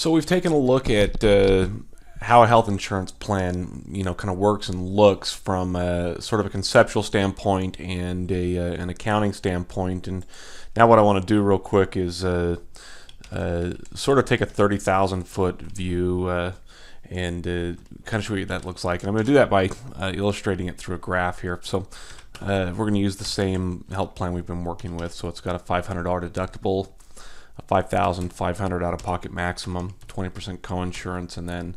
So we've taken a look at how a health insurance plan, kind of works and looks from a, sort of a conceptual standpoint and an accounting standpoint. And now what I want to do real quick is sort of take a 30,000 foot view and kind of show you what that looks like. And I'm going to do that by illustrating it through a graph here. So we're going to use the same health plan we've been working with. So it's got a $500 deductible, a $5,500 out-of-pocket maximum, 20% coinsurance, and then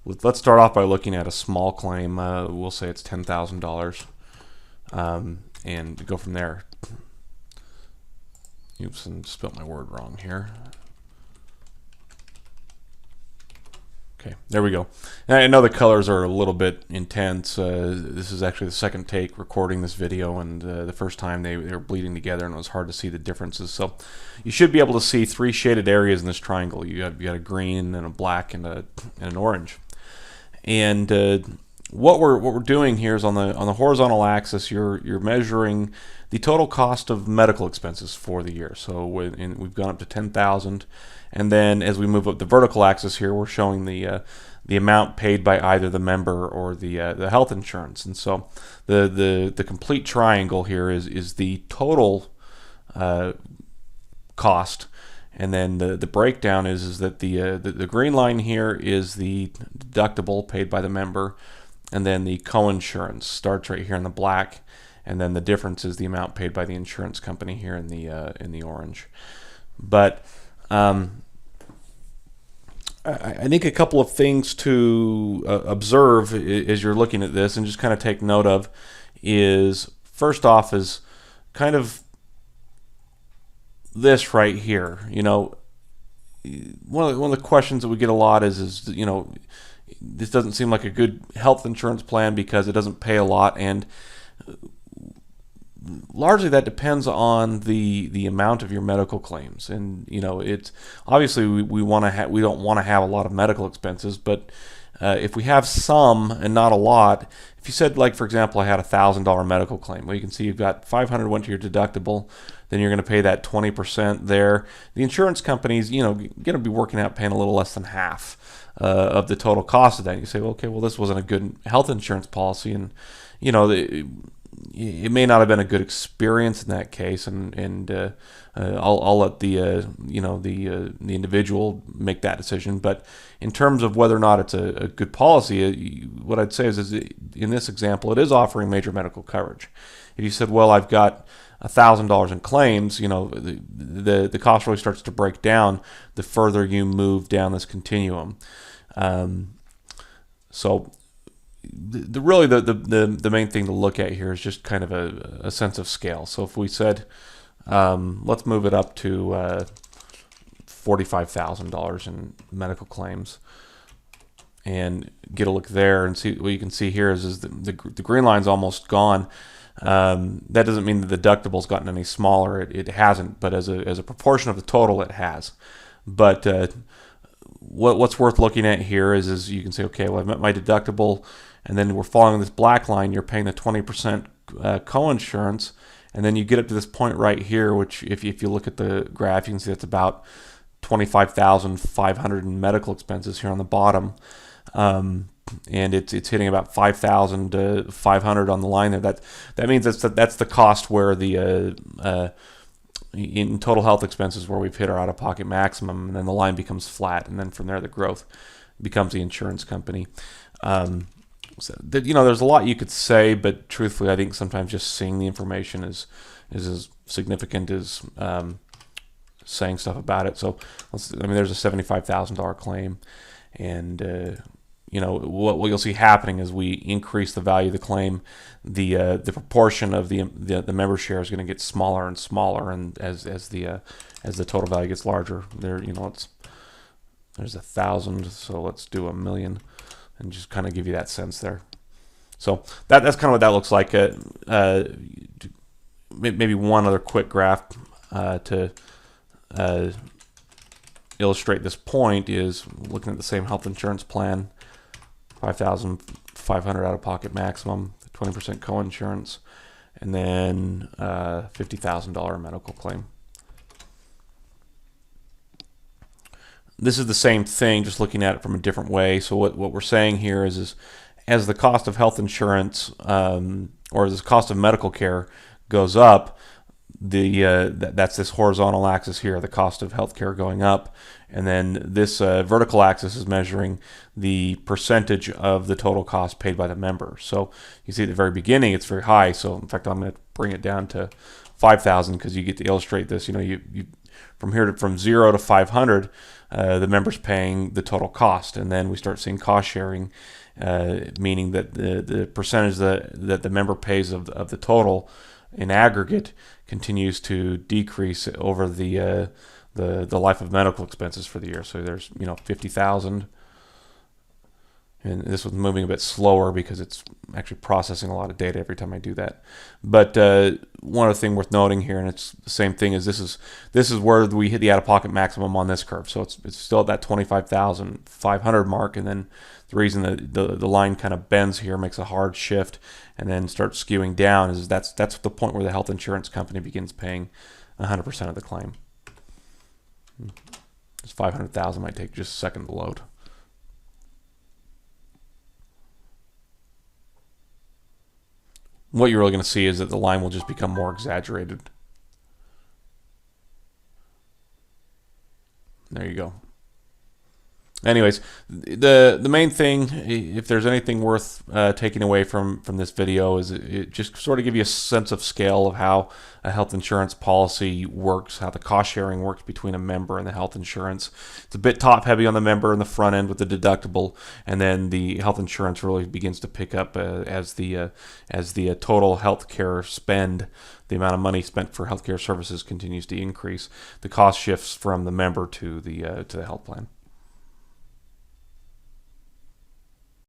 let's start off by looking at a small claim. We'll say it's $10,000, and go from there. Oops, and spelled my word wrong here. Okay, there we go. And I know the colors are a little bit intense. This is actually the second take recording this video, and the first time they were bleeding together and it was hard to see the differences. So you should be able to see three shaded areas in this triangle. You got a green and a black and an orange. And what we're doing here is on the horizontal axis, you're measuring the total cost of medical expenses for the year. So we've gone up to 10,000. And then as we move up the vertical axis here, we're showing the amount paid by either the member or the health insurance. And so the complete triangle here is the total cost, and then the breakdown is that the green line here is the deductible paid by the member, and then the coinsurance starts right here in the black, and then the difference is the amount paid by the insurance company here in the orange. But I think a couple of things to observe as you're looking at this and just kind of take note of is, first off, is kind of this right here. One of the questions that we get a lot is this doesn't seem like a good health insurance plan because it doesn't pay a lot, and largely that depends on the amount of your medical claims. And it's obviously we don't want to have a lot of medical expenses, but if we have some and not a lot, if you said, like, for example, I had a $1,000 medical claim, well, you can see you've got 500 went to your deductible, then you're going to pay that 20% there. The insurance company's going to be working out paying a little less than half of the total cost of that. You say, well, okay, well, this wasn't a good health insurance policy, and it may not have been a good experience in that case, and I'll let the individual make that decision. But in terms of whether or not it's a good policy, what I'd say is in this example, it is offering major medical coverage. If you said, well, I've got $1,000 in claims, the cost really starts to break down the further you move down this continuum. So really the main thing to look at here is just kind of a sense of scale. So if we said, let's move it up to $45,000 in medical claims, and get a look there and see what you can see here is the green line's almost gone. That doesn't mean the deductible's gotten any smaller. It hasn't, but as a proportion of the total, it has. But what's worth looking at here is you can say, okay, well, I've met my deductible, and then we're following this black line. You're paying the 20% coinsurance, and then you get up to this point right here, which if you look at the graph, you can see that's about $25,500 in medical expenses here on the bottom, and it's hitting about $5,500 on the line there. That means that's the cost where the in total health expenses where we've hit our out-of-pocket maximum, and then the line becomes flat, and then from there the growth becomes the insurance company. So there's a lot you could say, but truthfully, I think sometimes just seeing the information is as significant as saying stuff about it. So there's a $75,000 claim, and what you'll see happening is we increase the value of the claim, the proportion of the member share is going to get smaller and smaller, and as the total value gets larger, there's 1,000, so let's do 1,000,000, and just kind of give you that sense there. So that's kind of what that looks like. Maybe one other quick graph to illustrate this point is looking at the same health insurance plan. $5,500 out-of-pocket maximum, 20% coinsurance, and then $50,000 medical claim. this is the same thing, just looking at it from a different way. So what we're saying here is as the cost of health insurance or as the cost of medical care goes up, that's this horizontal axis here, the cost of healthcare going up, and then this vertical axis is measuring the percentage of the total cost paid by the member. So you see at the very beginning it's very high. So in fact, I'm going to bring it down to 5,000 because you get to illustrate this. You from 0 to 500, the member's paying the total cost, and then we start seeing cost sharing, meaning that the percentage that the member pays of the total in aggregate continues to decrease over the life of medical expenses for the year. So there's 50,000, and this was moving a bit slower because it's actually processing a lot of data every time I do that. But one other thing worth noting here, and it's the same thing, is this is where we hit the out-of-pocket maximum on this curve. So it's still at that 25,500 mark, and then the reason that the line kind of bends here, makes a hard shift, and then starts skewing down is that's the point where the health insurance company begins paying 100% of the claim. This 500,000 might take just a second to load. What you're really going to see is that the line will just become more exaggerated. There you go. Anyways, the main thing, if there's anything worth taking away from this video, is it just sort of give you a sense of scale of how a health insurance policy works, how the cost sharing works between a member and the health insurance. It's a bit top heavy on the member in the front end with the deductible, and then the health insurance really begins to pick up as the total health care spend, the amount of money spent for healthcare services continues to increase. The cost shifts from the member to the health plan.